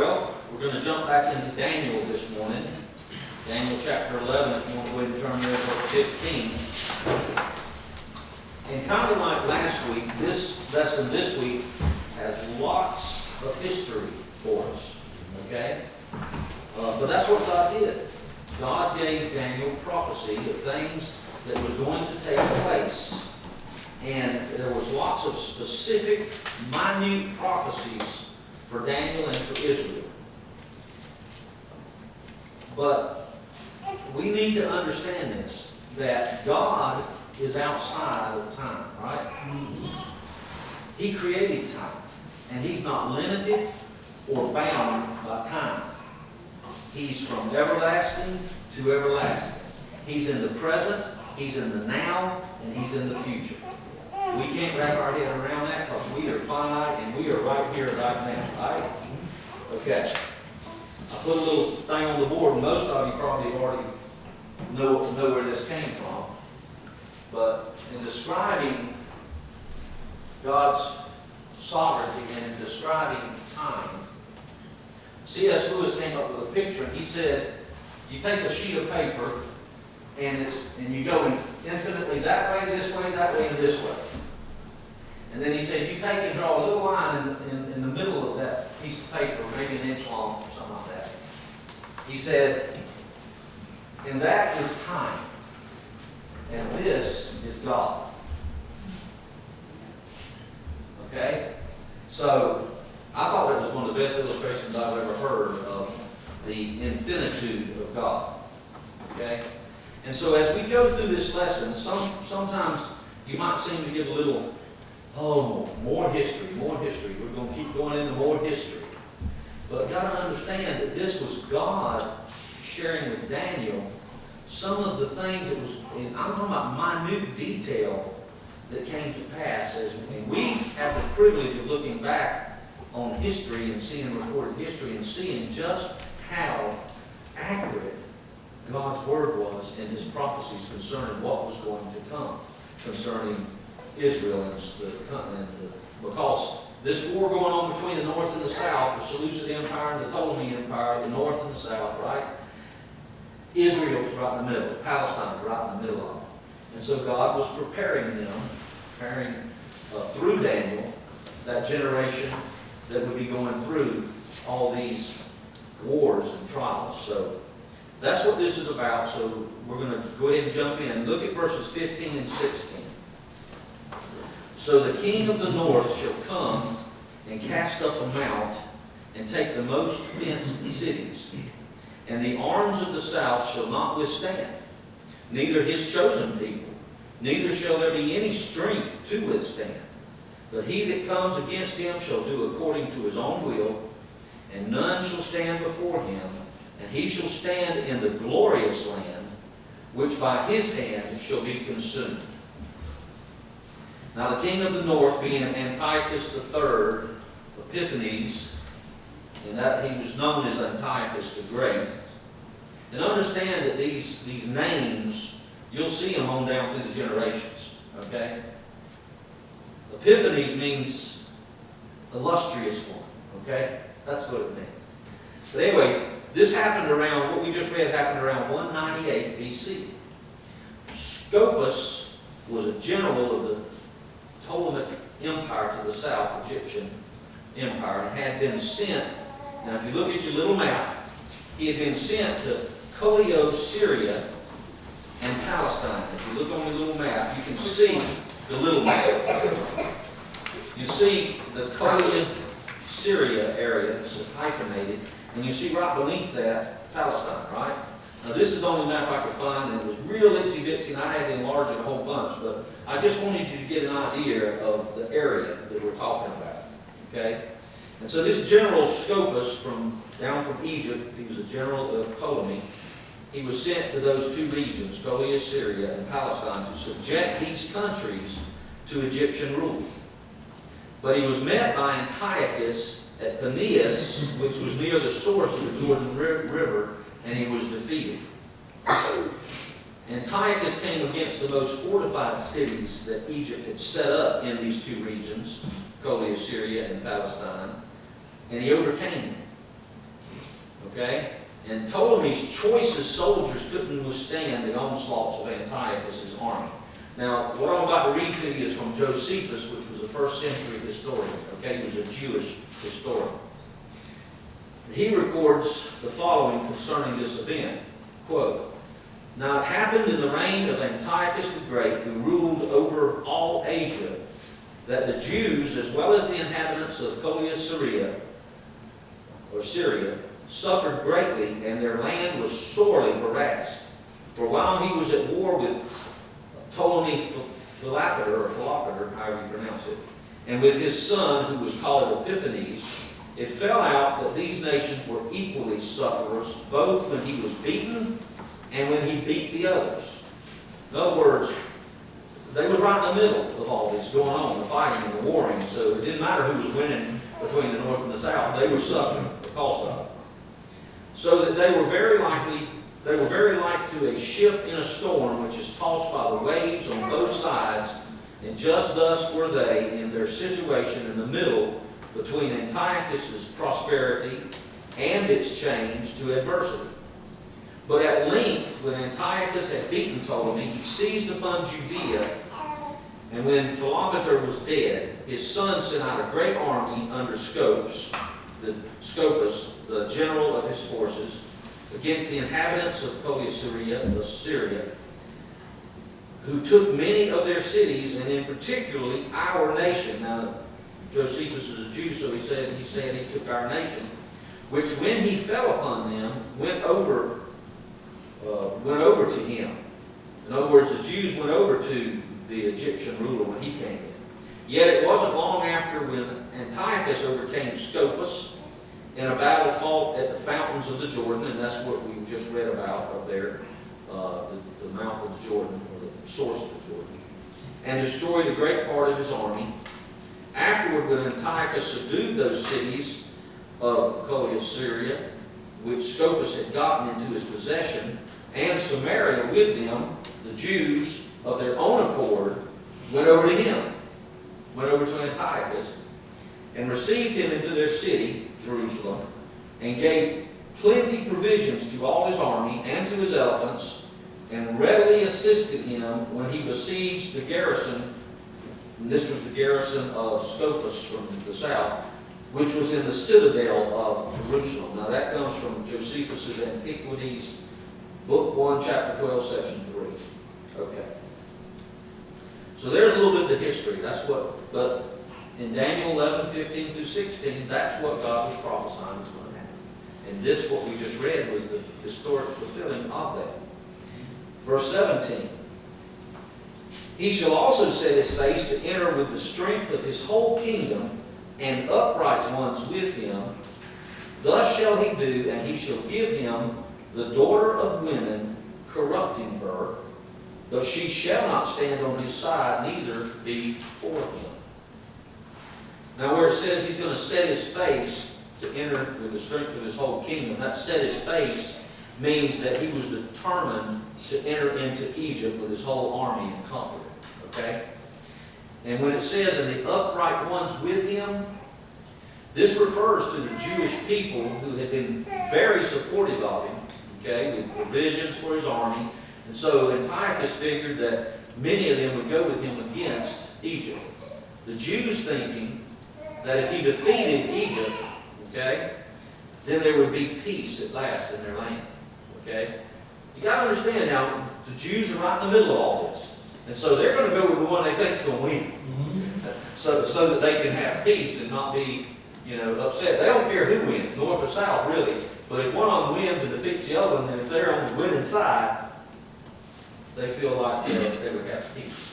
Well, we're going to jump back into Daniel this morning. Daniel chapter 11, if you want to go ahead and turn there to verse 15. And kind of like last week, this lesson this week has lots of history for us. Okay? But that's what God did. God gave Daniel prophecy of things that was going to take place. And there was lots of specific, minute prophecies for Daniel and for Israel. But we need to understand this, that God is outside of time, right? He created time, and He's not limited or bound by time. He's from everlasting to everlasting. He's in the present, He's in the now, and He's in the future. We can't wrap our head around that because we are finite and we are right here, right now, right? Okay. I put a little thing on the board, and most of you probably already know where this came from. But in describing God's sovereignty and in describing time, C.S. Lewis came up with a picture, and he said, you take a sheet of paper, and you go infinitely that way, and this way, and this way. And then he said, you take and draw a little line in the middle of that piece of paper, maybe an inch long, or something like that. He said, and that is time. And this is God. Okay? So, I thought that was one of the best illustrations I've ever heard of the infinitude of God. Okay? And so as we go through this lesson, sometimes you might seem to get a little, more history. We're going to keep going into more history. But you've got to understand that this was God sharing with Daniel some of the things that was, and I'm talking about minute detail that came to pass. And we have the privilege of looking back on history and seeing recorded history and seeing just how accurate God's word was in His prophecies concerning what was going to come concerning Israel because this war going on between the north and the south, the Seleucid Empire and the Ptolemy Empire, the north and the south, right? Israel was right in the middle. Palestine was right in the middle of it. And so God was preparing through Daniel, that generation that would be going through all these wars and trials. So that's what this is about. So we're going to go ahead and jump in. Look at verses 15 and 16. So the king of the north shall come and cast up a mount and take the most fenced cities. And the arms of the south shall not withstand, neither his chosen people, neither shall there be any strength to withstand. But he that comes against him shall do according to his own will, and none shall stand before him. And he shall stand in the glorious land, which by his hand shall be consumed. Now the king of the north, being Antiochus III, Epiphanes, and that he was known as Antiochus the Great. And understand that these names, you'll see them on down through the generations. Okay? Epiphanes means illustrious one. Okay? That's what it means. But anyway, this happened around, what we just read happened around 198 BC. Scopas was a general of the Ptolemaic Empire to the south, Egyptian Empire, and had been sent. Now, if you look at your little map, he had been sent to Colio, Syria, and Palestine. If you look on your little map, you can see the little map. You see the Colio, Syria area, it's hyphenated, and you see right beneath that Palestine, right? Now, this is the only map I could find, and it was real itsy-bitsy, and I had to enlarge it a whole bunch, but I just wanted you to get an idea of the area that we're talking about, okay? And so this general Scopas, down from Egypt, he was a general of Ptolemy, he was sent to those two regions, Colio, Syria, and Palestine, to subject these countries to Egyptian rule. But he was met by Antiochus at Paneas, which was near the source of the Jordan River, and he was defeated. Antiochus came against the most fortified cities that Egypt had set up in these two regions, Colio, Syria, and Palestine, and he overcame them. Okay? And Ptolemy's choicest soldiers couldn't withstand the onslaughts of Antiochus' army. Now, what I'm about to read to you is from Josephus, which was a first century historian. Okay? He was a Jewish historian. He records the following concerning this event. Quote, "Now it happened in the reign of Antiochus the Great, who ruled over all Asia, that the Jews, as well as the inhabitants of Syria, suffered greatly, and their land was sorely harassed. For while he was at war with Ptolemy Philopator, however you pronounce it, and with his son, who was called Epiphanes, it fell out that these nations were equally sufferers, both when he was beaten and when he beat the others." In other words, they was right in the middle of all this going on, the fighting and the warring, so it didn't matter who was winning between the north and the south, they were suffering because of it. So that they were very like to a ship in a storm, which is tossed by the waves on both sides, and just thus were they in their situation in the middle between Antiochus' prosperity and its change to adversity. But at length, when Antiochus had beaten Ptolemy, he seized upon Judea, and when Philopator was dead, his son sent out a great army under Scopus, the general of his forces, against the inhabitants of Syria, who took many of their cities, and in particularly our nation. Now, Josephus is a Jew, so he said he took our nation, which when he fell upon them, went over to him. In other words, the Jews went over to the Egyptian ruler when he came in. Yet it wasn't long after when Antiochus overcame Scopus in a battle fought at the fountains of the Jordan, and that's what we just read about up there, the mouth of the Jordan, or the source of the Jordan, and destroyed a great part of his army. Afterward, when Antiochus subdued those cities of Syria, which Scopus had gotten into his possession, and Samaria with them, the Jews of their own accord went over to him, went over to Antiochus, and received him into their city, Jerusalem, and gave plenty provisions to all his army and to his elephants, and readily assisted him when he besieged the garrison. And this was the garrison of Scopus from the south, which was in the citadel of Jerusalem. Now that comes from Josephus' Antiquities, Book 1, Chapter 12, Section 3. Okay. So there's a little bit of the history. But in Daniel 11, 15 through 16, that's what God was prophesying was going to happen. And this, what we just read, was the historic fulfilling of that. Verse 17. "He shall also set his face to enter with the strength of his whole kingdom, and upright ones with him. Thus shall he do, and he shall give him the daughter of women, corrupting her, though she shall not stand on his side, neither be for him." Now where it says he's going to set his face to enter with the strength of his whole kingdom, that set his face means that he was determined to enter into Egypt with his whole army and conquer it. Okay? And when it says, "and the upright ones with him," this refers to the Jewish people who had been very supportive of him, okay, with provisions for his army. And so Antiochus figured that many of them would go with him against Egypt. The Jews thinking that if he defeated Egypt, okay, then there would be peace at last in their land. Okay? You got to understand now, the Jews are right in the middle of all this. And so they're going to go with the one they think is going to win. So that they can have peace and not be, upset. They don't care who wins, north or south, really. But if one of them wins and defeats the other one, then if they're on the winning side, they feel like they would have peace.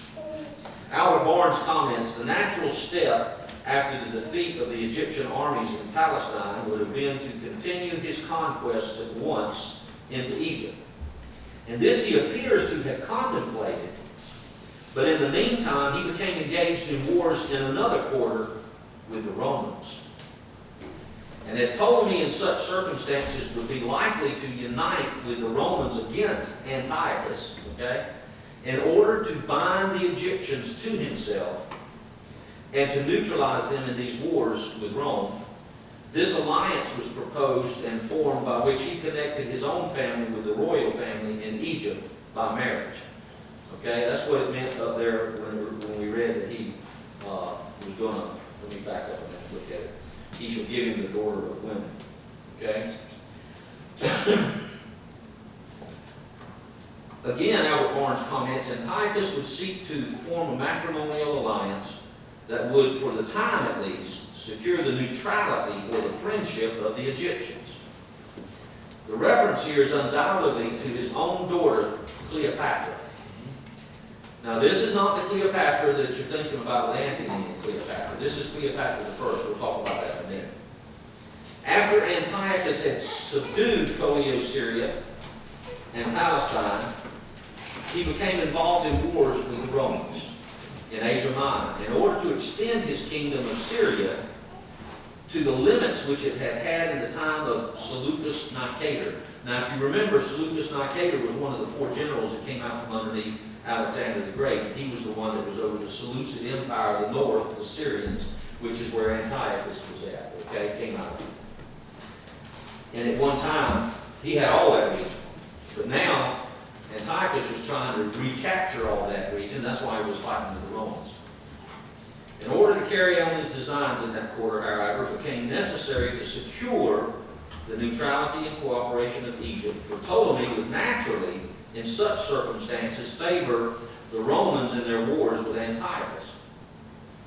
Albert Barnes comments, "The natural step after the defeat of the Egyptian armies in Palestine would have been to continue his conquests at once into Egypt. And this he appears to have contemplated. But in the meantime, he became engaged in wars in another quarter with the Romans. And as Ptolemy in such circumstances would be likely to unite with the Romans against Antiochus, okay, in order to bind the Egyptians to himself and to neutralize them in these wars with Rome, This alliance was proposed and formed by which he connected his own family with the royal family in Egypt by marriage. Okay, that's what it meant up there when we read that he was going to, let me back up and look at it. He shall give him the daughter of women. Okay? Again, Albert Barnes comments, Antiochus would seek to form a matrimonial alliance that would, for the time at least, secure the neutrality or the friendship of the Egyptians. The reference here is undoubtedly to his own daughter, Cleopatra. Now, this is not the Cleopatra that you're thinking about with Antony and Cleopatra. This is Cleopatra the first. We'll talk about that in a minute. After Antiochus had subdued Syria and Palestine, he became involved in wars with the Romans in Asia Minor in order to extend his kingdom of Syria to the limits which it had had in the time of Seleucus Nicator. Now, if you remember, Seleucus Nicator was one of the 4 generals that came out from underneath Alexander the Great. He was the one that was over the Seleucid Empire, the north, the Syrians, which is where Antiochus was at. Okay, came out of it. And at one time, he had all that region. But now, Antiochus was trying to recapture all that region. That's why he was fighting with the Romans. In order to carry on his designs in that quarter, however, it became necessary to secure the neutrality and cooperation of Egypt, for Ptolemy would naturally, in such circumstances, favor the Romans in their wars with Antiochus.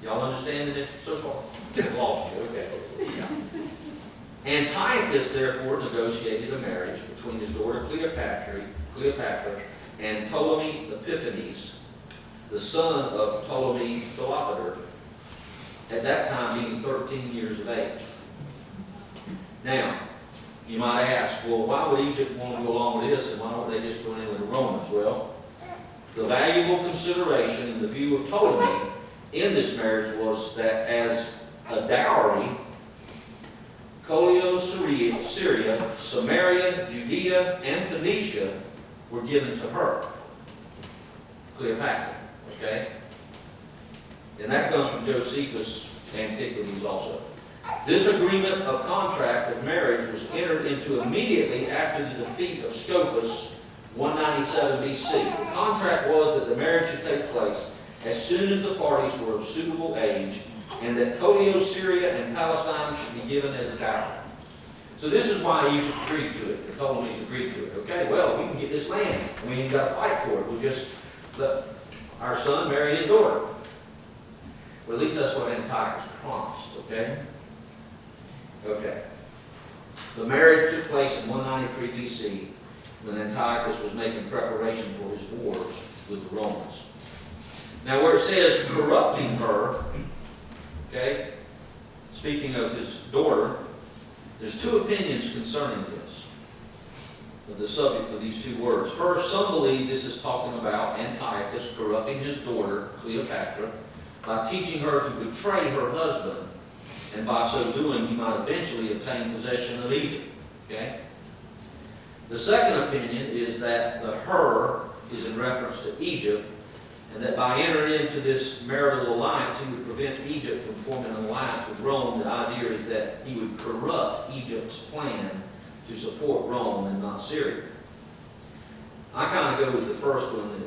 Y'all understanding this so far? I lost you, okay. Yeah. Antiochus, therefore, negotiated a marriage between his daughter Cleopatra and Ptolemy Epiphanes, the son of Ptolemy Philopater, at that time being 13 years of age. Now, you might ask, well, why would Egypt want to go along with this, and why don't they just join in with the Romans? Well, the valuable consideration in the view of Ptolemy in this marriage was that as a dowry, Syria, Samaria, Judea, and Phoenicia were given to her, Cleopatra. Okay? And that comes from Josephus' Antiquities also. This agreement of contract of marriage was entered into immediately after the defeat of Scopas, 197 BC. The contract was that the marriage should take place as soon as the parties were of suitable age, and that Syria and Palestine should be given as a dowry. So this is why Egypt agreed to it. The Ptolemies agreed to it. Okay, well, we can get this land. We ain't got to fight for it. We'll just let our son marry his daughter. Well, at least that's what Antiochus promised, okay? Okay. The marriage took place in 193 BC when Antiochus was making preparation for his wars with the Romans. Now, where it says corrupting her, okay, speaking of his daughter, there's 2 opinions concerning this, of the subject of these 2 words. First, some believe this is talking about Antiochus corrupting his daughter, Cleopatra, by teaching her to betray her husband, and by so doing he might eventually obtain possession of Egypt. Okay? The second opinion is that the her is in reference to Egypt, and that by entering into this marital alliance he would prevent Egypt from forming an alliance with Rome. The idea is that he would corrupt Egypt's plan to support Rome and not Syria. I kind of go with the first one.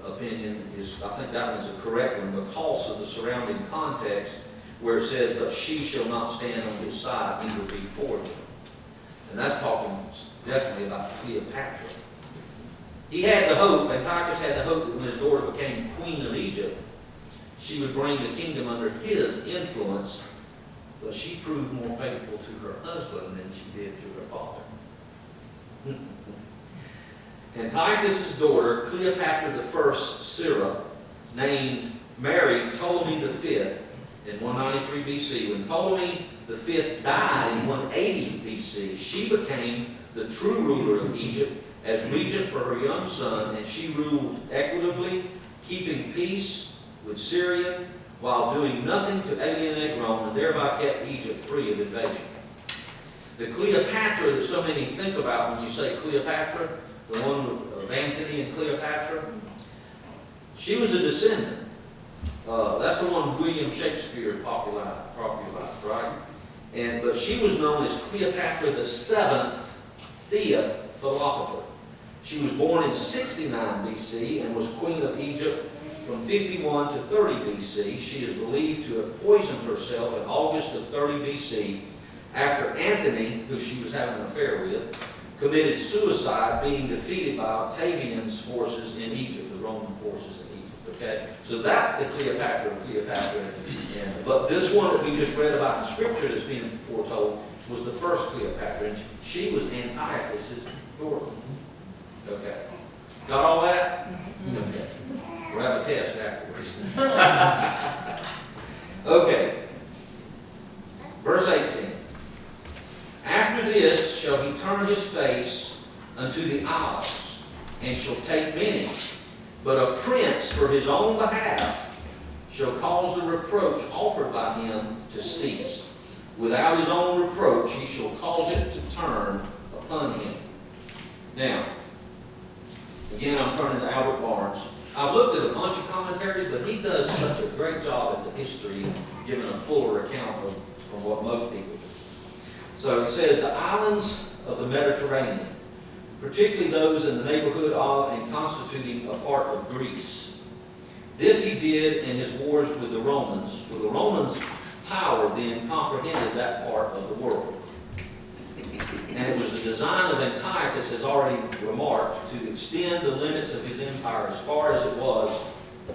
Opinion is, I think that one's the correct one because of the surrounding context where it says, but she shall not stand on his side, neither be for him. And that's talking definitely about Cleopatra. He had the hope, Antiochus had the hope that when his daughter became queen of Egypt, she would bring the kingdom under his influence, but she proved more faithful to her husband than she did to her father. Antiochus' daughter, Cleopatra I Syra, married Ptolemy V in 193 BC. When Ptolemy V died in 180 BC, she became the true ruler of Egypt as regent for her young son, and she ruled equitably, keeping peace with Syria while doing nothing to alienate Rome, and thereby kept Egypt free of invasion. The Cleopatra that so many think about when you say Cleopatra, the one of Antony and Cleopatra, she was a descendant. That's the one William Shakespeare popularized, right? But she was known as Cleopatra the Seventh Thea Philopater. She was born in 69 BC and was queen of Egypt from 51 to 30 BC. She is believed to have poisoned herself in August of 30 BC after Antony, who she was having an affair with, committed suicide, being defeated by Octavian's forces in Egypt, the Roman forces in Egypt. Okay, so that's the Cleopatra of Cleopatra. But this one that we just read about in Scripture that's being foretold was the first Cleopatra, and she was Antiochus' daughter. Okay, got all that? Okay, we'll have a test afterwards. Okay, verse 18. After this shall he turn his face unto the isles, and shall take many. But a prince for his own behalf shall cause the reproach offered by him to cease. Without his own reproach he shall cause it to turn upon him. Now, again, I'm turning to Albert Barnes. I've looked at a bunch of commentaries, but he does such a great job at the history, giving a fuller account of from what most people do. So he says, the islands of the Mediterranean, particularly those in the neighborhood of and constituting a part of Greece. This he did in his wars with the Romans, for the Romans' power then comprehended that part of the world. And it was the design of Antiochus, as already remarked, to extend the limits of his empire as far as it was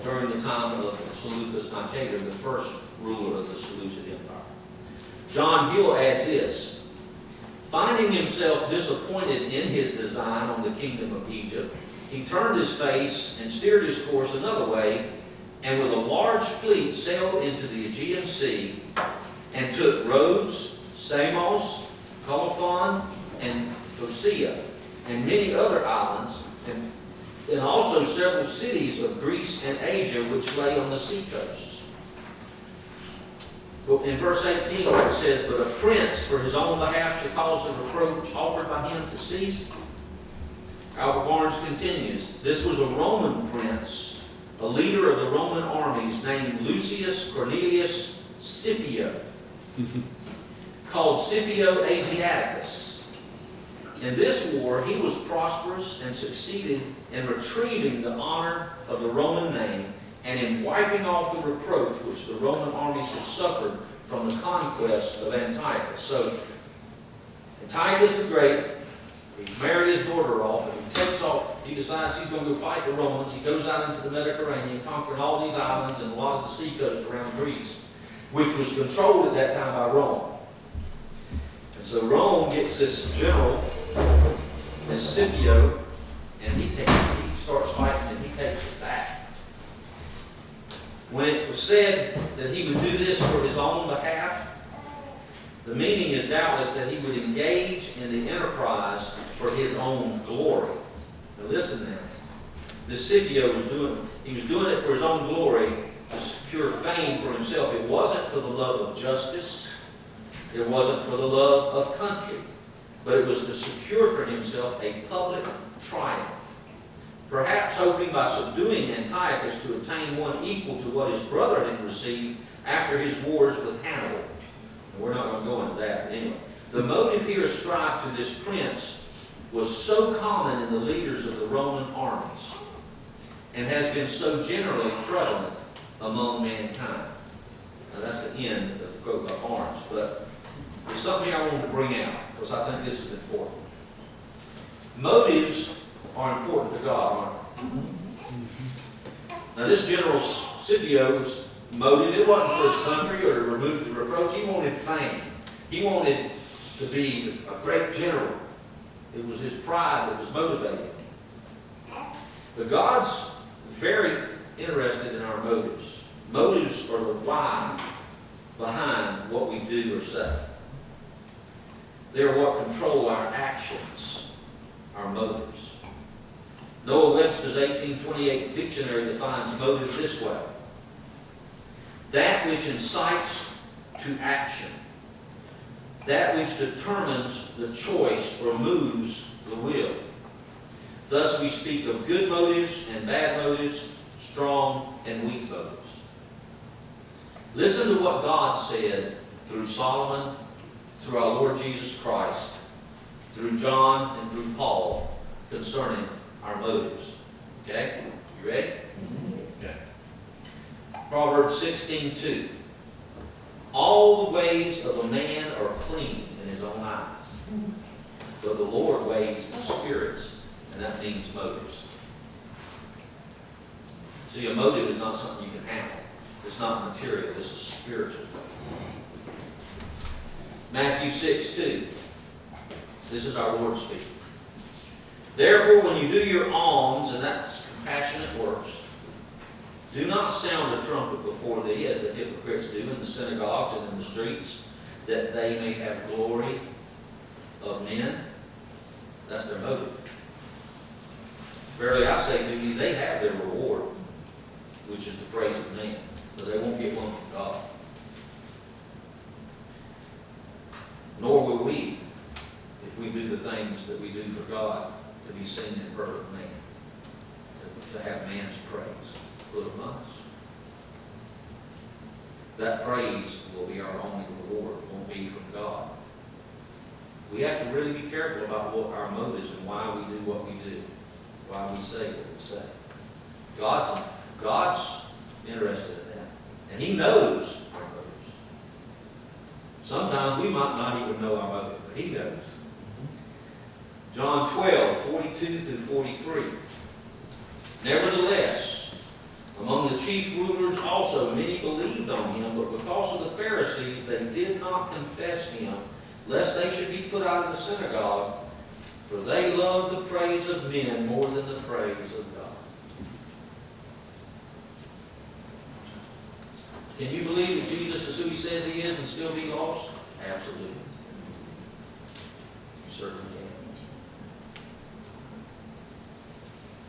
during the time of Seleucus Nicator, the first ruler of the Seleucid Empire. John Gill adds this: finding himself disappointed in his design on the kingdom of Egypt, he turned his face and steered his course another way, and with a large fleet sailed into the Aegean Sea, and took Rhodes, Samos, Colophon, and Phocea, and many other islands, and also several cities of Greece and Asia which lay on the seacoasts. In verse 18 it says, but a prince for his own behalf shall cause the reproach offered by him to cease. Albert Barnes continues, this was a Roman prince, a leader of the Roman armies named Lucius Cornelius Scipio, called Scipio Asiaticus. In this war he was prosperous and succeeded in retrieving the honor of the Roman name and in wiping off the reproach which the Roman armies had suffered from the conquest of Antiochus. So, Antiochus the Great, he married his daughter off, and he takes off, he decides he's going to go fight the Romans. He goes out into the Mediterranean, conquering all these islands and a lot of the seacoast around Greece, which was controlled at that time by Rome. And so Rome gets this general, this Scipio, and he starts fighting and he takes it back. When it was said that he would do this for his own behalf, the meaning is doubtless that he would engage in the enterprise for his own glory. Now listen now. This Scipio was doing it for his own glory to secure fame for himself. It wasn't for the love of justice. It wasn't for the love of country. But it was to secure for himself a public triumph. Perhaps hoping by subduing Antiochus to attain one equal to what his brother had received after his wars with Hannibal. And we're not going to go into that, but anyway. The motive here ascribed to this prince was so common in the leaders of the Roman armies and has been so generally prevalent among mankind. Now that's the end of the quote by Barnes, but there's something I wanted to bring out because I think this is important. Motives are important to God, aren't they? Now this General Scipio's motive, it wasn't for his country or to remove the reproach. He wanted fame. He wanted to be a great general. It was his pride that was motivating. But God's very interested in our motives. Motives are the why behind what we do or say. They're what control our actions, our motives. Noah Webster's 1828 dictionary defines motive this way: that which incites to action, that which determines the choice or moves the will. Thus we speak of good motives and bad motives, strong and weak motives. Listen to what God said through Solomon through our Lord Jesus Christ, through John and through Paul, concerning our motives. Okay? You ready? Okay. Proverbs 16:2. All the ways of a man are clean in his own eyes, but the Lord weighs the spirits, and that means motives. See, a motive is not something you can handle. It's not material. It's a spiritual thing. Matthew 6:2. This is our Lord speaking. Therefore, when you do your alms, and that's compassionate works, do not sound a trumpet before thee, as the hypocrites do in the synagogues and in the streets, that they may have glory of men. That's their motive. Verily I say to you, they have their reward, which is the praise of man, but they won't get one from God. Nor will we, if we do the things that we do for God, to be seen in perfect man, to have man's praise put among us. That praise will be our only reward, it won't be from God. We have to really be careful about what our motives and why we do what we do, why we say what we say. God's interested in that, and He knows our motives. Sometimes we might not even know our motive, but He knows. John 12:42-43. Nevertheless, among the chief rulers also many believed on Him, but because of the Pharisees they did not confess Him, lest they should be put out of the synagogue, for they loved the praise of men more than the praise of God. Can you believe that Jesus is who He says He is and still be lost? Absolutely. You certainly can.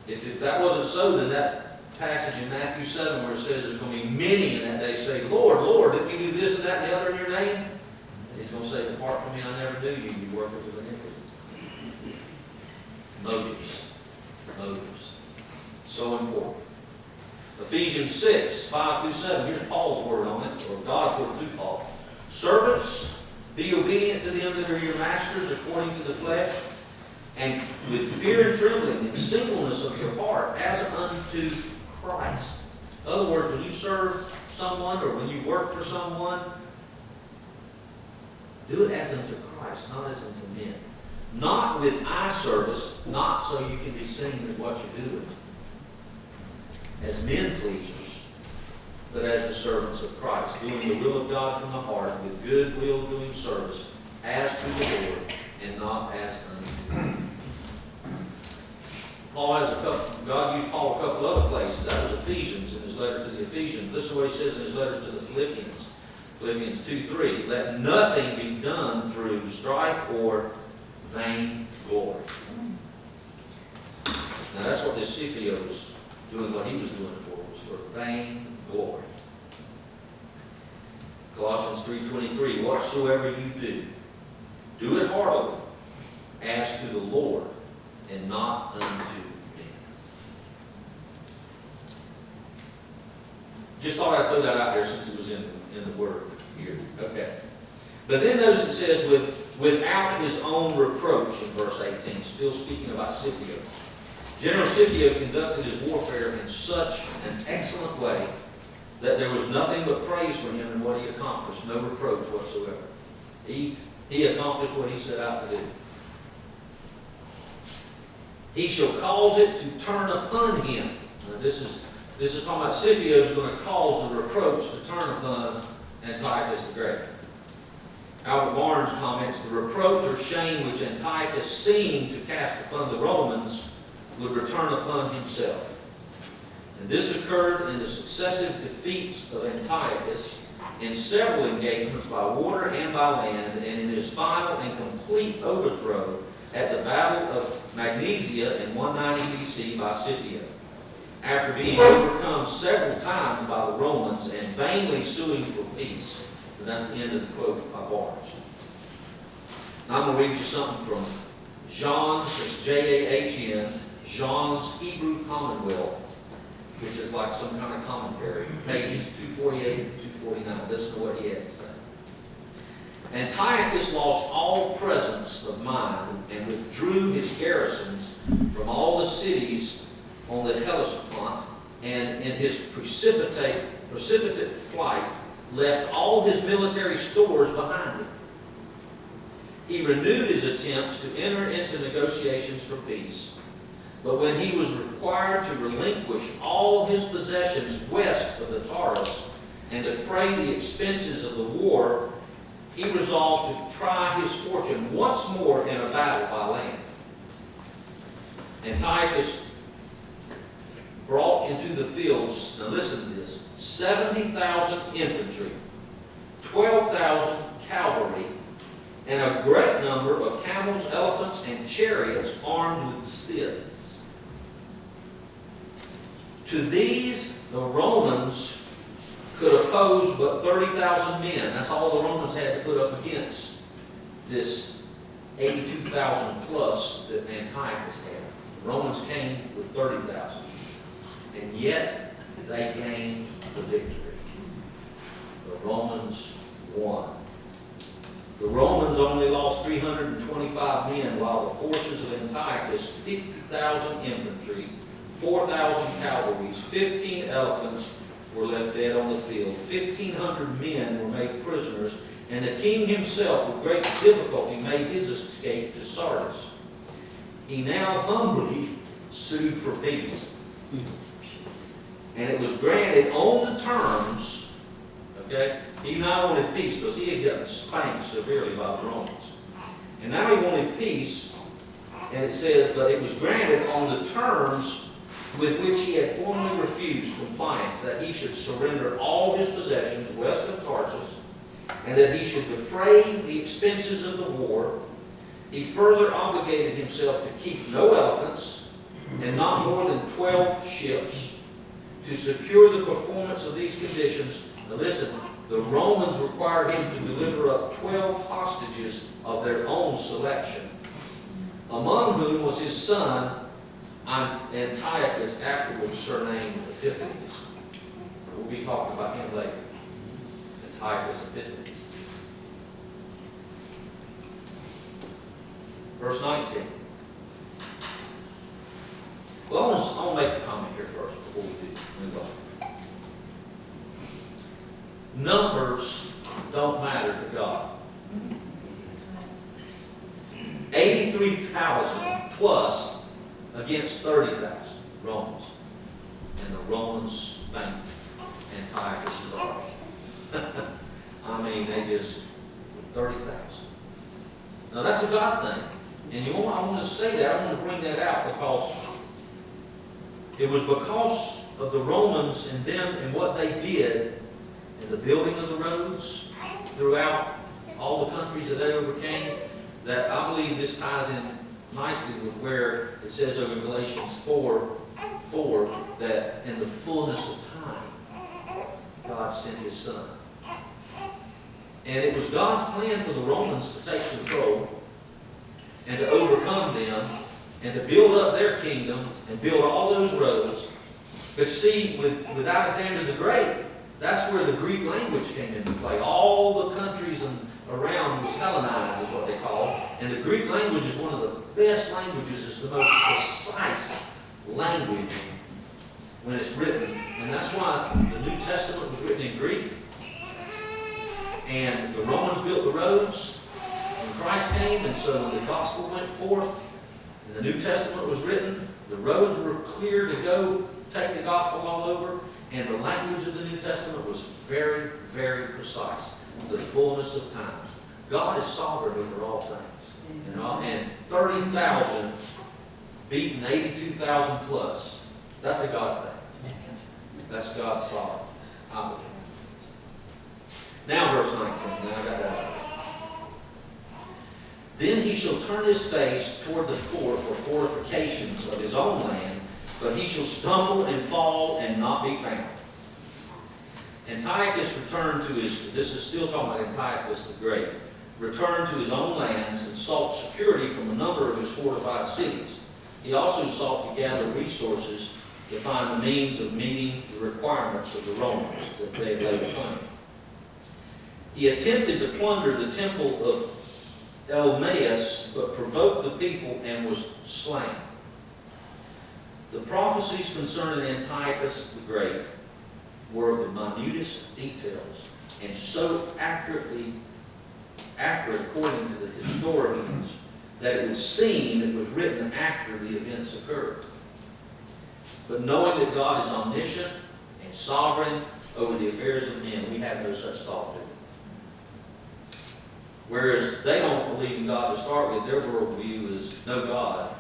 If that wasn't so, then that passage in Matthew 7 where it says there's going to be many in that day say, Lord, Lord, didn't we do this and that and the other in your name? And He's going to say, depart from me, I never knew you, you workers of iniquity. Motives. Motives. So important. Ephesians 6:5-7. Here's Paul's word on it, or God's word through Paul. Servants, be obedient to them that are your masters according to the flesh, and with fear and trembling and singleness of your heart, as unto Christ. In other words, when you serve someone or when you work for someone, do it as unto Christ, not as unto men. Not with eye service, not so you can be seen in what you're doing, as men pleasers, but as the servants of Christ, doing the will of God from the heart, with good will doing service, as to the Lord, and not as unto men. God used Paul a couple other places. That was Ephesians, in his letter to the Ephesians. Listen to what he says in his letter to the Philippians. Philippians 2:3. Let nothing be done through strife or vain glory. Now that's what this Scipio was doing, what he was doing was for vain glory. Colossians 3:23. Whatsoever you do, do it heartily, as to the Lord, and not unto men. Just thought I'd throw that out there since it was in the Word here. Okay. But then notice it says, without his own reproach in verse 18, still speaking about Scipio. General Scipio conducted his warfare in such an excellent way that there was nothing but praise for him in what he accomplished, no reproach whatsoever. He accomplished what he set out to do. He shall cause it to turn upon him. Now this is talking about Scipio is going to cause the reproach to turn upon Antiochus the Great. Albert Barnes comments, the reproach or shame which Antiochus seemed to cast upon the Romans would return upon himself. And this occurred in the successive defeats of Antiochus in several engagements by water and by land, and in his final and complete overthrow at the Battle of Magnesia in 190 BC by Scipio, after being overcome several times by the Romans and vainly suing for peace. And that's the end of the quote by Barnes. Now I'm going to read you something from John's, it's J-A-H-N, John's Hebrew Commonwealth, which is like some kind of commentary, pages 248 and 249. Listen to what he has to say. Antiochus lost all presence of mind and withdrew his garrisons from all the cities on the Hellespont, and in his precipitate flight left all his military stores behind him. He renewed his attempts to enter into negotiations for peace, but when he was required to relinquish all his possessions west of the Taurus and defray the expenses of the war, he resolved to try his fortune once more in a battle by land. Antiochus brought into the fields, now listen to this, 70,000 infantry, 12,000 cavalry, and a great number of camels, elephants, and chariots armed with scythes. To these, the Romans could oppose but 30,000 men. That's all the Romans had to put up against this 82,000 plus that Antiochus had. The Romans came with 30,000. And yet, they gained the victory. The Romans won. The Romans only lost 325 men, while the forces of Antiochus, 50,000 infantry, 4,000 cavalry, 15 elephants were left dead on the field. 1,500 men were made prisoners, and the king himself, with great difficulty, made his escape to Sardis. He now humbly sued for peace. And it was granted on the terms, okay? He not wanted peace because he had gotten spanked severely by the Romans. And now he wanted peace, and it says, but it was granted on the terms with which he had formerly refused compliance, that he should surrender all his possessions west of Tarsus, and that he should defray the expenses of the war. He further obligated himself to keep no elephants and not more than 12 ships. To secure the performance of these conditions, now listen, the Romans required him to deliver up 12 hostages of their own selection, among whom was his son Antiochus, afterwards surnamed Epiphanes. We'll be talking about him later. Antiochus Epiphanes. Verse 19. Well, I'll make a comment here first before we do move on. Numbers don't matter to God. 83,000 plus against 30,000 Romans. And the Romans banked Antiochus' army. I mean, they just, 30,000. Now that's a God thing. And I want to say that, I want to bring that out because it was because of the Romans and them and what they did in the building of the roads throughout all the countries that they overcame, that I believe this ties in nicely with where it says over in Galatians 4, that in the fullness of time, God sent His Son. And it was God's plan for the Romans to take control and to overcome them and to build up their kingdom and build all those roads. But see, with Alexander the Great, that's where the Greek language came into play. All the countries around was Hellenized, is what they call it. And the Greek language is one of the best languages. It's the most precise language when it's written. And that's why the New Testament was written in Greek. And the Romans built the roads when Christ came. And so when the gospel went forth and the New Testament was written, the roads were clear to go take the gospel all over. And the language of the New Testament was very, very precise. The fullness of times. God is sovereign over all things. And 30,000 beating 82,000 plus. That's a God thing. That's God's sovereign. Now verse 19. Now I got that. Then he shall turn his face toward the fort or fortifications of his own land, but he shall stumble and fall and not be found. Antiochus returned to his, this is still talking about Antiochus the Great, returned to his own lands and sought security from a number of his fortified cities. He also sought to gather resources to find the means of meeting the requirements of the Romans that they laid upon him. He attempted to plunder the temple of Elmaeus, but provoked the people and was slain. The prophecies concerning Antiochus the Great were of the minutest details, and so accurate according to the historians that it would seem it was written after the events occurred. But knowing that God is omniscient and sovereign over the affairs of men, we have no such thought, do we? Whereas they don't believe in God to start with, their worldview is no God.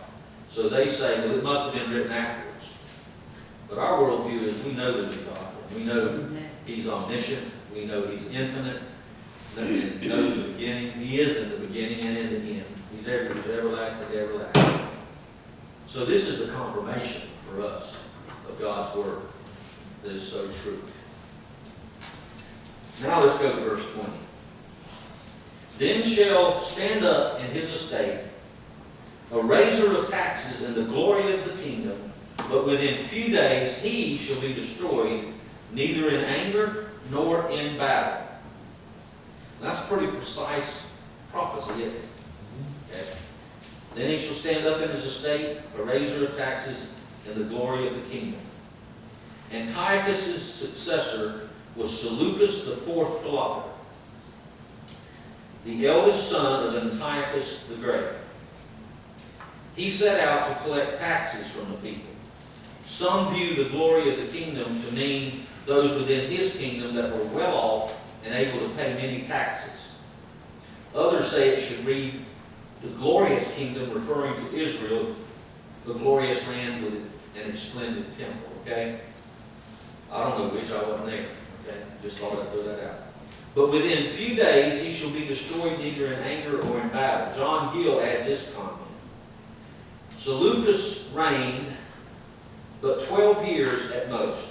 So they say, well, it must have been written afterwards. But our worldview is we know there's a God. We know He's omniscient. We know He's infinite. He knows the beginning. He is in the beginning and in the end. He's everlasting to everlasting. So this is a confirmation for us of God's Word that is so true. Now let's go to verse 20. Then shall stand up in his estate a raiser of taxes in the glory of the kingdom, but within few days he shall be destroyed, neither in anger nor in battle. That's a pretty precise prophecy, isn't it? Okay. Then he shall stand up in his estate a raiser of taxes in the glory of the kingdom. Antiochus' successor was Seleucus the fourth Philosopher, the eldest son of Antiochus the Great. He set out to collect taxes from the people. Some view the glory of the kingdom to mean those within his kingdom that were well off and able to pay many taxes. Others say it should read the glorious kingdom, referring to Israel, the glorious land with an splendid temple. Okay? I don't know which, I wasn't there. Okay? Just thought I'd throw that out. But within few days he shall be destroyed, neither in anger or in battle. John Gill adds this comment. Seleucus reigned but 12 years at most,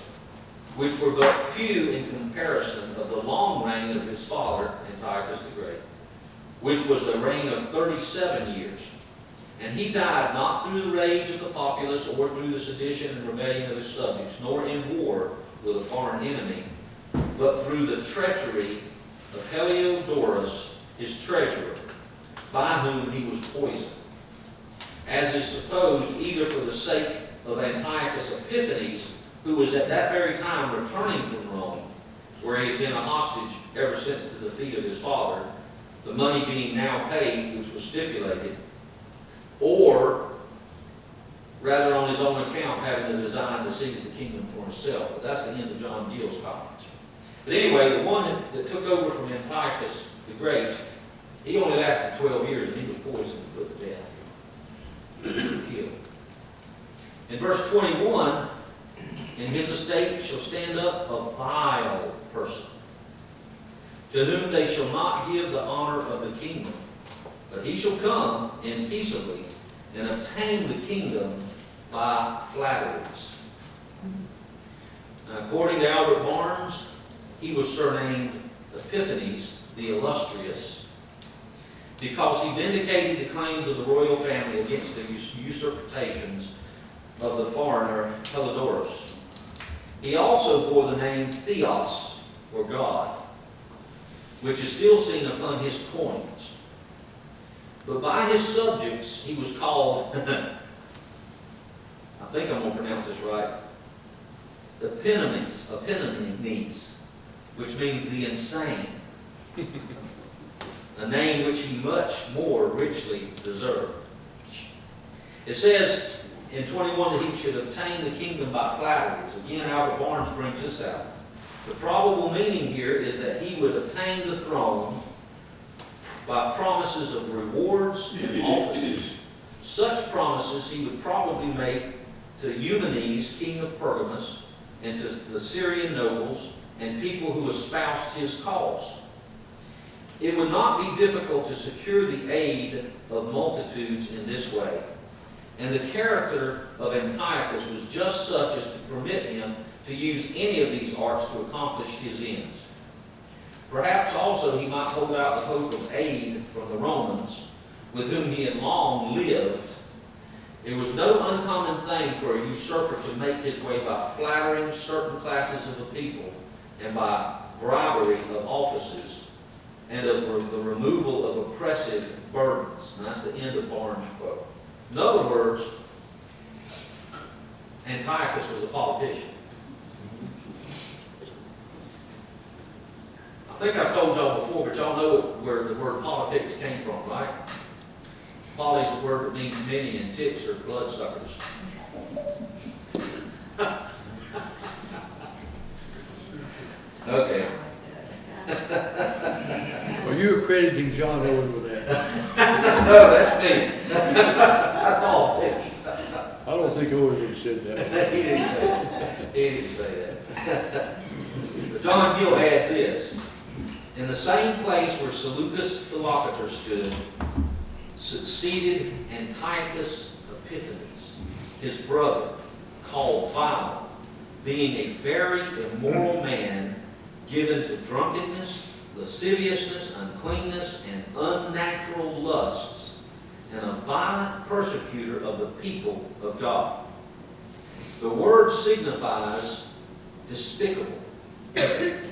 which were but few in comparison of the long reign of his father, Antiochus the Great, which was a reign of 37 years. And he died not through the rage of the populace or through the sedition and rebellion of his subjects, nor in war with a foreign enemy, but through the treachery of Heliodorus, his treasurer, by whom he was poisoned, as is supposed either for the sake of Antiochus Epiphanes, who was at that very time returning from Rome, where he had been a hostage ever since the defeat of his father, the money being now paid, which was stipulated, or rather on his own account, having the design to seize the kingdom for himself. But that's the end of John Gill's comments. But anyway, the one that took over from Antiochus the Great, he only lasted 12 years, and he was poisoned and put to death. He was killed. In verse 21, in his estate shall stand up a vile person, to whom they shall not give the honor of the kingdom, but he shall come in peaceably and obtain the kingdom by flatteries. Now, according to Albert Barnes, he was surnamed Epiphanes the Illustrious, because he vindicated the claims of the royal family against the usurpations of the foreigner Heliodorus. He also bore the name Theos, or God, which is still seen upon his coins. But by his subjects he was called, I think I'm going to pronounce this right, Epiphanes, which means the insane, a name which he much more richly deserved. It says in 21 that he should obtain the kingdom by flatteries. Again, Albert Barnes brings this out. The probable meaning here is that he would obtain the throne by promises of rewards and offices. Such promises he would probably make to Eumenes, king of Pergamus, and to the Syrian nobles and people who espoused his cause. It would not be difficult to secure the aid of multitudes in this way, and the character of Antiochus was just such as to permit him to use any of these arts to accomplish his ends. Perhaps also he might hold out the hope of aid from the Romans, with whom he had long lived. It was no uncommon thing for a usurper to make his way by flattering certain classes of the people and by bribery of offices and of the removal of oppressive burdens. And that's the end of Barnes' quote. In other words, Antiochus was a politician. I think I've told y'all before, but y'all know where the word politics came from, right? Poly is a word that means many, and ticks are bloodsuckers. Okay. Are you accrediting John Owen with that? No, that's me. That's all. I don't think Owen would have said that. He didn't say that. He didn't say that. But John Gill adds this. In the same place where Seleucus Philopator stood, succeeded Antiochus Epiphanes, his brother, called vile, being a very immoral man, given to drunkenness, lasciviousness, uncleanness, and unnatural lusts, and a violent persecutor of the people of God. The word signifies despicable.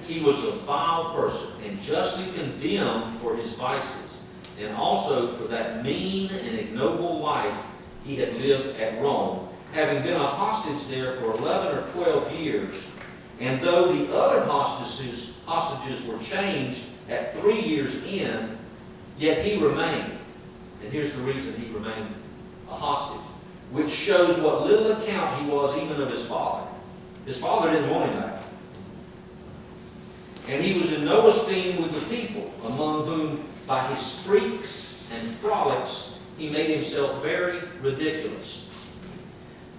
He was a vile person and justly condemned for his vices, and also for that mean and ignoble life he had lived at Rome, having been a hostage there for 11 or 12 years. And though the other hostages were changed at 3 years in, yet he remained. And here's the reason he remained a hostage, which shows what little account he was even of his father. His father didn't want him back. And he was in no esteem with the people, among whom by his freaks and frolics he made himself very ridiculous.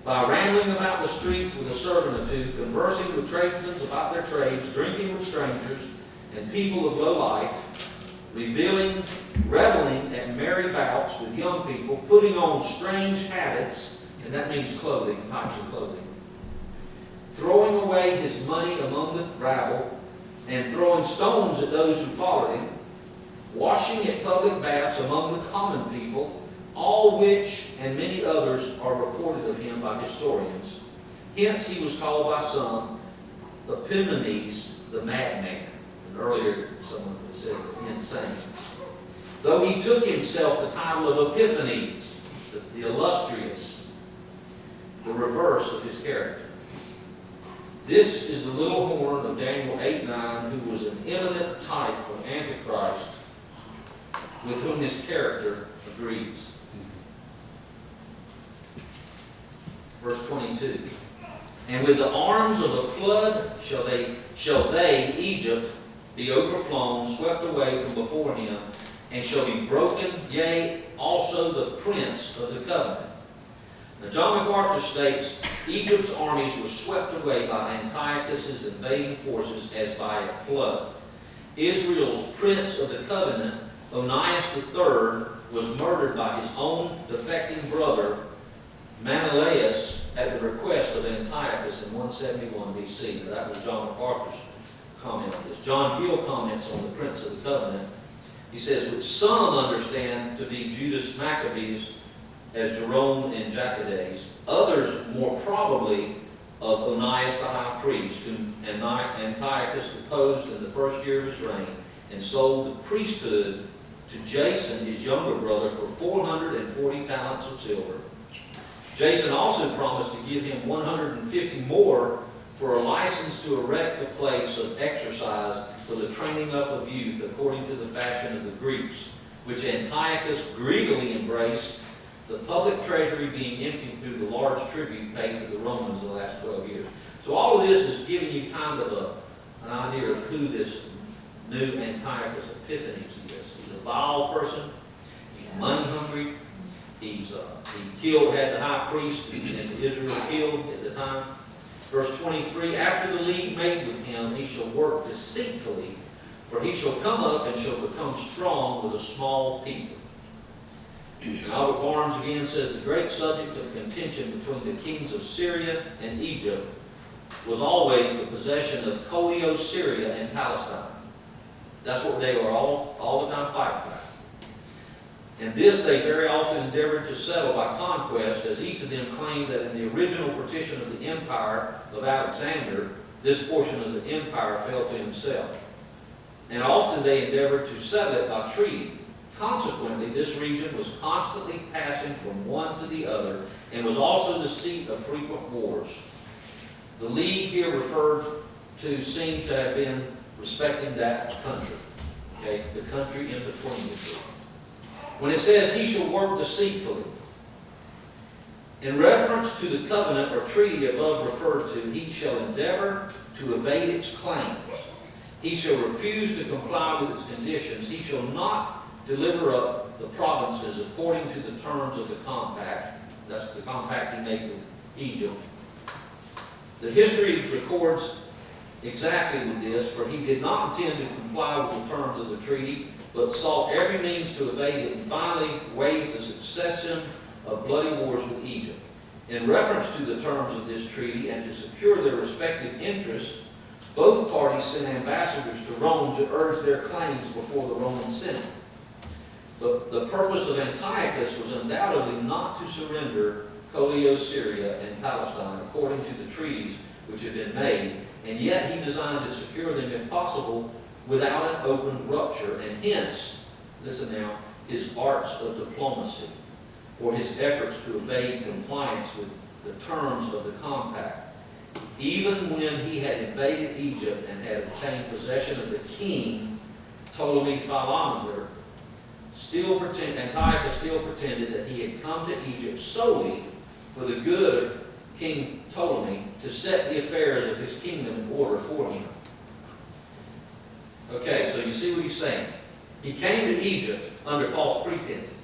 By rambling about the streets with a servant or two, conversing with tradesmen about their trades, drinking with strangers and people of low life, reveling at merry bouts with young people, putting on strange habits, and that means clothing, types of clothing, throwing away his money among the rabble, and throwing stones at those who followed him, washing at public baths among the common people, all which and many others are reported of him by historians. Hence he was called by some Epiphanes, the madman. And earlier someone said insane. Though he took himself the title of Epiphanes, the illustrious, the reverse of his character. This is the little horn of Daniel 8:9, who was an eminent type of Antichrist, with whom his character agrees. Verse 22. And with the arms of a flood shall they, Egypt, be overflown, swept away from before him, and shall be broken, yea, also the prince of the covenant. Now, John MacArthur states, Egypt's armies were swept away by Antiochus' invading forces as by a flood. Israel's prince of the covenant, Onias III, was murdered by his own defecting brother, Menelaus, at the request of Antiochus in 171 BC. Now, that was John MacArthur's comment on this. John Gill comments on the prince of the covenant. He says, which some understand to be Judas Maccabeus, as Jerome and Jacques, others more probably of Onias the high priest, whom Antiochus deposed in the first year of his reign, and sold the priesthood to Jason, his younger brother, for 440 talents of silver. Jason also promised to give him 150 more for a license to erect a place of exercise for the training up of youth according to the fashion of the Greeks, which Antiochus greedily embraced, the public treasury being emptied through the large tribute paid to the Romans the last 12 years. So all of this is giving you kind of an idea of who this new Antiochus Epiphanes is. He's a vile person. He's money hungry. He had the high priest and Israel killed at the time. Verse 23, after the league made with him, he shall work deceitfully, for he shall come up and shall become strong with a small people. And Albert Barnes again says the great subject of contention between the kings of Syria and Egypt was always the possession of Colio, Syria, and Palestine. That's what they were all the time fighting about. And this they very often endeavored to settle by conquest, as each of them claimed that in the original partition of the empire of Alexander, this portion of the empire fell to himself. and often they endeavored to settle it by treaty. Consequently, this region was constantly passing from one to the other and was also the seat of frequent wars. The league here referred to seems to have been respecting that country, okay, the country in between the two. When it says, he shall work deceitfully, in reference to the covenant or treaty above referred to, he shall endeavor to evade its claims. He shall refuse to comply with its conditions. He shall not deliver up the provinces according to the terms of the compact. That's the compact he made with Egypt. The history records exactly with this, for he did not intend to comply with the terms of the treaty, but sought every means to evade it, and finally waged a succession of bloody wars with Egypt. In reference to the terms of this treaty and to secure their respective interests, both parties sent ambassadors to Rome to urge their claims before the Roman Senate. But the purpose of Antiochus was undoubtedly not to surrender Colio, Syria, and Palestine according to the treaties which had been made, and yet he designed to secure them, if possible, without an open rupture, and hence, listen now, his arts of diplomacy, or his efforts to evade compliance with the terms of the compact. Even when he had invaded Egypt and had obtained possession of the king, Ptolemy Philometor, Antiochus still pretended that he had come to Egypt solely for the good of King Ptolemy, to set the affairs of his kingdom in order for him. Okay, so you see what he's saying. He came to Egypt under false pretenses.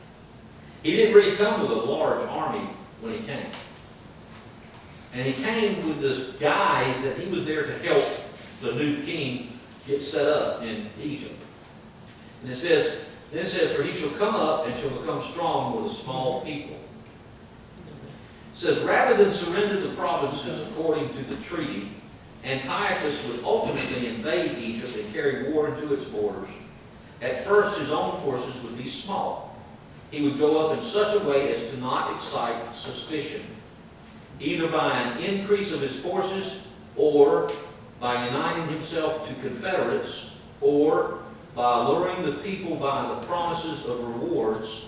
He didn't really come with a large army when he came. And he came with the guise that he was there to help the new king get set up in Egypt. And it says, for he shall come up and shall become strong with a small people. It says, rather than surrender the provinces according to the treaty, Antiochus would ultimately invade Egypt and carry war into its borders. At first, his own forces would be small. He would go up in such a way as to not excite suspicion, either by an increase of his forces, or by uniting himself to confederates, or by alluring the people by the promises of rewards,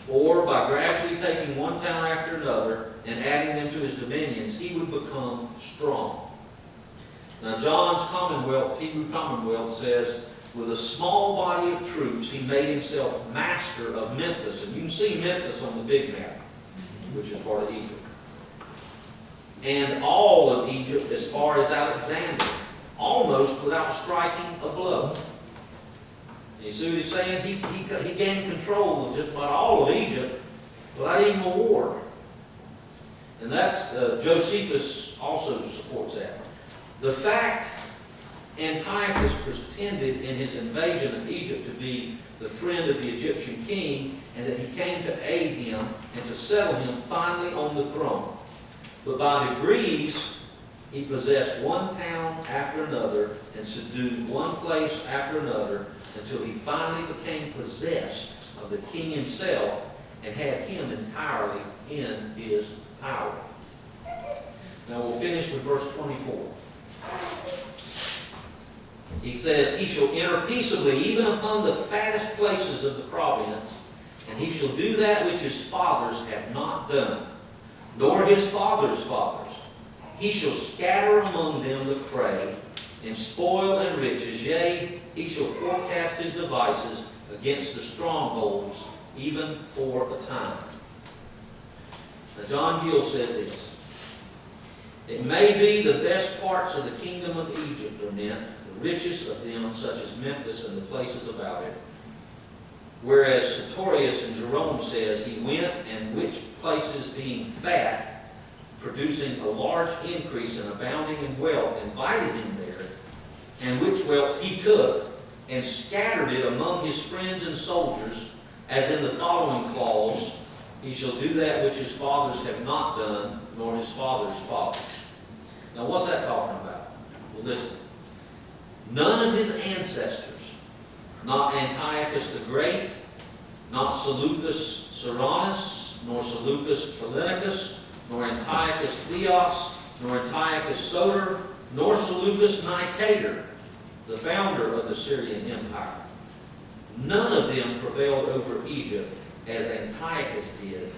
or by gradually taking one town after another and adding them to his dominions. He would become strong. Now John's Hebrew Commonwealth says, with a small body of troops, he made himself master of Memphis. And you can see Memphis on the big map, which is part of Egypt. And all of Egypt as far as Alexandria, almost without striking a blow. You see what he's saying? He gained control of just about all of Egypt without even a war. And that's, Josephus also supports that. The fact Antiochus pretended in his invasion of Egypt to be the friend of the Egyptian king, and that he came to aid him and to settle him finally on the throne. But by degrees, he possessed one town after another and subdued one place after another until he finally became possessed of the king himself and had him entirely in his power. Now we'll finish with verse 24. He says, he shall enter peaceably even upon the fattest places of the province, and he shall do that which his fathers have not done, nor his fathers' fathers. He shall scatter among them the prey, and spoil and riches, yea, he shall forecast his devices against the strongholds, even for a time. Now John Gill says this, it may be the best parts of the kingdom of Egypt are meant, the richest of them, such as Memphis and the places about it. Whereas Sartorius and Jerome says, he went, and which places being fat, producing a large increase and abounding in wealth, invited him there, and which wealth he took, and scattered it among his friends and soldiers, as in the following clause, he shall do that which his fathers have not done, nor his fathers' fathers. Now what's that talking about? Well, listen. None of his ancestors, not Antiochus the Great, not Seleucus Ceraunus, nor Seleucus Callinicus, nor Antiochus Theos, nor Antiochus Soter, nor Seleucus Nicator, the founder of the Syrian Empire. None of them prevailed over Egypt as Antiochus did.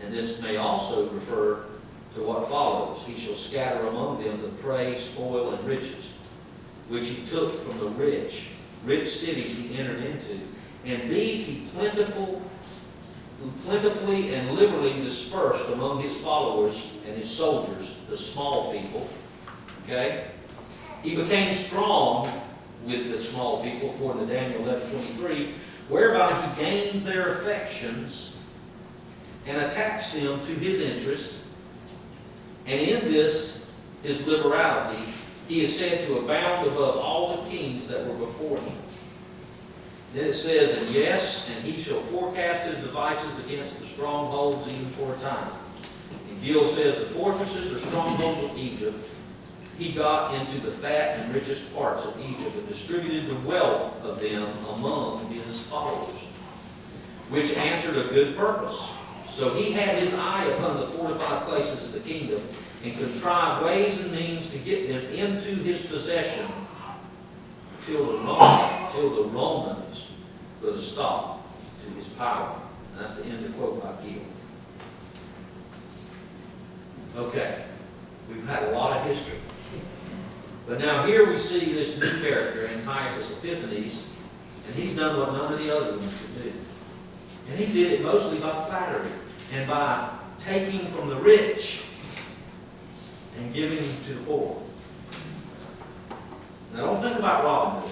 And this may also refer to what follows. He shall scatter among them the prey, spoil, and riches, which he took from the rich cities he entered into. And these he plentifully and liberally dispersed among his followers and his soldiers, the small people. Okay? He became strong with the small people, according to Daniel 11:23, whereby he gained their affections and attached them to his interest. And in this, his liberality, he is said to abound above all the kings that were before him. Then it says, and yes, and he shall forecast his devices against the strongholds even for a time. And Gill says, the fortresses or strongholds of Egypt, he got into the fat and richest parts of Egypt and distributed the wealth of them among his followers, which answered a good purpose. So he had his eye upon the fortified places of the kingdom and contrived ways and means to get them into his possession till the Romans put a stop to his power. And that's the end of the quote by Gill. Okay, we've had a lot of history. But now here we see this new character, Antiochus Epiphanes, and he's done what none of the other ones could do. And he did it mostly by flattery and by taking from the rich and giving to the poor. Now don't think about Robin Hood.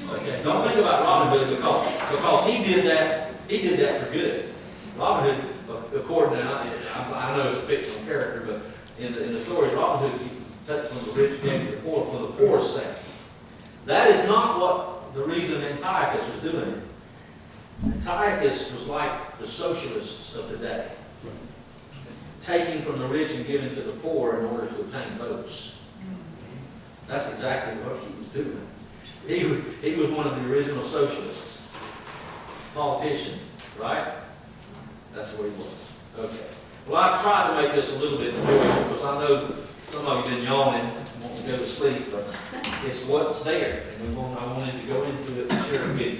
Okay, don't think about Robin Hood because he did that for good. Robin Hood, according to, I know it's a fictional character, but in the story, Robin Hood took from the rich and gave to the poor for the poor's sake. That is not what the reason Antiochus was doing it. Antiochus was like the socialists of today, taking from the rich and giving to the poor in order to obtain votes. That's exactly what he was doing. He was one of the original socialists, politician, right? That's what he was. Okay. Well, I've tried to make this a little bit enjoyable because I know some of you have been yawning, wanting to go to sleep, but it's what's there, and I wanted to go into it and share it with you.